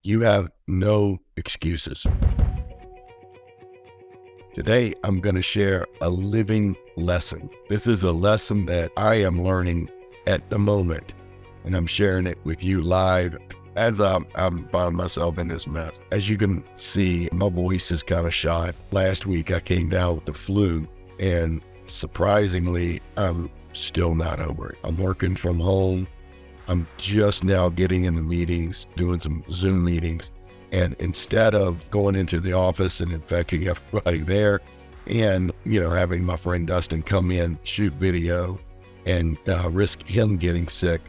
You have no excuses. Today, I'm going to share a living lesson. This is a lesson that I am learning at the moment, and I'm sharing it with you live as I'm finding myself in this mess. As you can see, my voice is kind of shot. Last week, I came down with the flu, and surprisingly, I'm still not over it. I'm working from home. I'm just now getting into meetings, doing some Zoom meetings. And instead of going into the office and infecting everybody there and, having my friend Dustin come in, shoot video and risk him getting sick,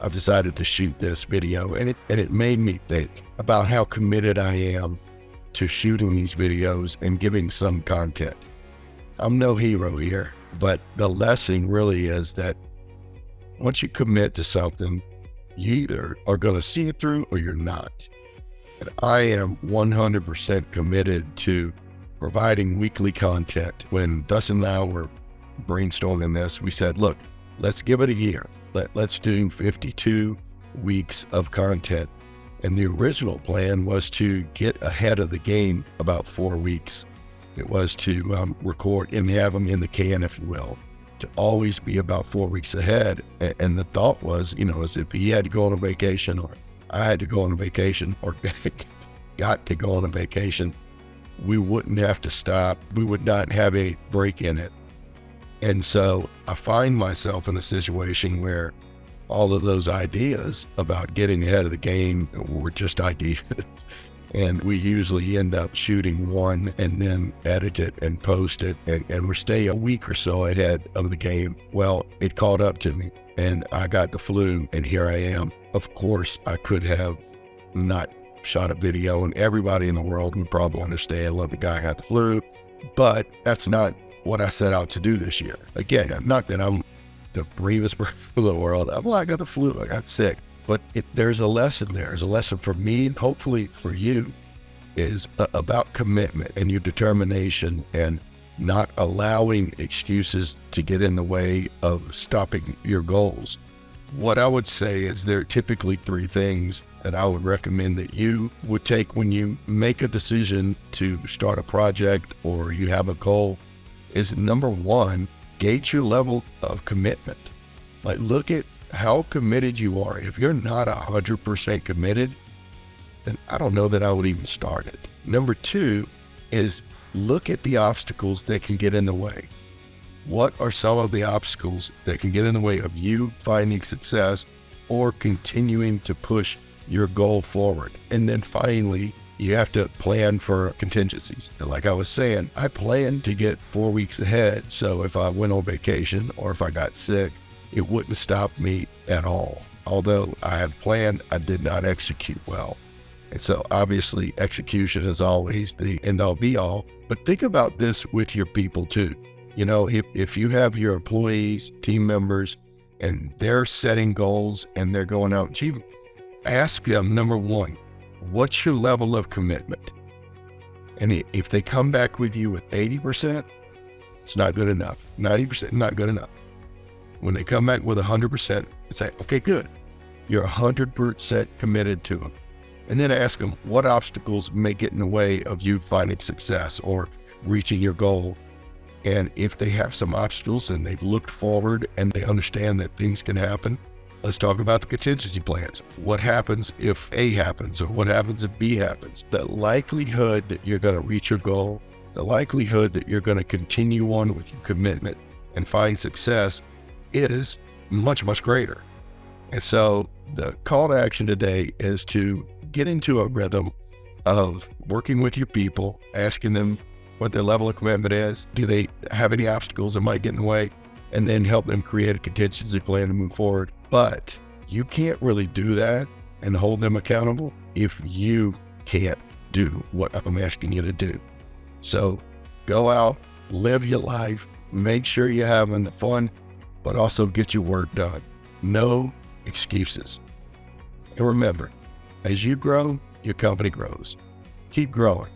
I've decided to shoot this video. And it made me think about how committed I am to shooting these videos and giving some content. I'm no hero here, but the lesson really is that once you commit to something, you either are going to see it through or you're not. And I am 100% committed to providing weekly content. When Dustin and I were brainstorming this, we said, look, let's give it a year. Let's do 52 weeks of content. And the original plan was to get ahead of the game about 4 weeks. It was to record and have them in the can, if you will, to always be about 4 weeks ahead. And the thought was, as if he had to go on a vacation or I had to go on a vacation or got to go on a vacation, we wouldn't have to stop. We would not have a break in it. And so I find myself in a situation where all of those ideas about getting ahead of the game were just ideas. And we usually end up shooting one and then edit it and post it. And we stay a week or so ahead of the game. Well, it caught up to me and I got the flu and here I am. Of course, I could have not shot a video and everybody in the world would probably understand, look, the guy got the flu, but that's not what I set out to do this year. Again, not that I'm the bravest person in the world. I got the flu, I got sick. But there's a lesson there. There's a lesson for me, and hopefully for you, is about commitment and your determination and not allowing excuses to get in the way of stopping your goals. What I would say is there are typically 3 things that I would recommend that you would take when you make a decision to start a project or you have a goal. Is number 1, gauge your level of commitment. Like, look at how committed you are. If you're not 100% committed, then I don't know that I would even start it. Number 2 is look at the obstacles that can get in the way. What are some of the obstacles that can get in the way of you finding success or continuing to push your goal forward? And then finally, you have to plan for contingencies. And like I was saying, I planned to get 4 weeks ahead. So if I went on vacation or if I got sick, it wouldn't stop me at all. Although I had planned, I did not execute well. And so obviously execution is always the end all be all, but think about this with your people too. If you have your employees, team members, and they're setting goals and they're going out and achieving, ask them, number 1, what's your level of commitment? And if they come back with you with 80%, it's not good enough. 90%, not good enough. When they come back with 100%, say, okay, good. You're 100% committed to them. And then ask them what obstacles may get in the way of you finding success or reaching your goal. And if they have some obstacles and they've looked forward and they understand that things can happen, let's talk about the contingency plans. What happens if A happens or what happens if B happens? The likelihood that you're going to reach your goal, the likelihood that you're going to continue on with your commitment and find success is much, much greater. And so the call to action today is to get into a rhythm of working with your people, asking them what their level of commitment is. Do they have any obstacles that might get in the way? And then help them create a contingency plan to move forward. But you can't really do that and hold them accountable if you can't do what I'm asking you to do. So go out, live your life, make sure you're having fun, but also get your work done. No excuses. And remember, as you grow, your company grows. Keep growing.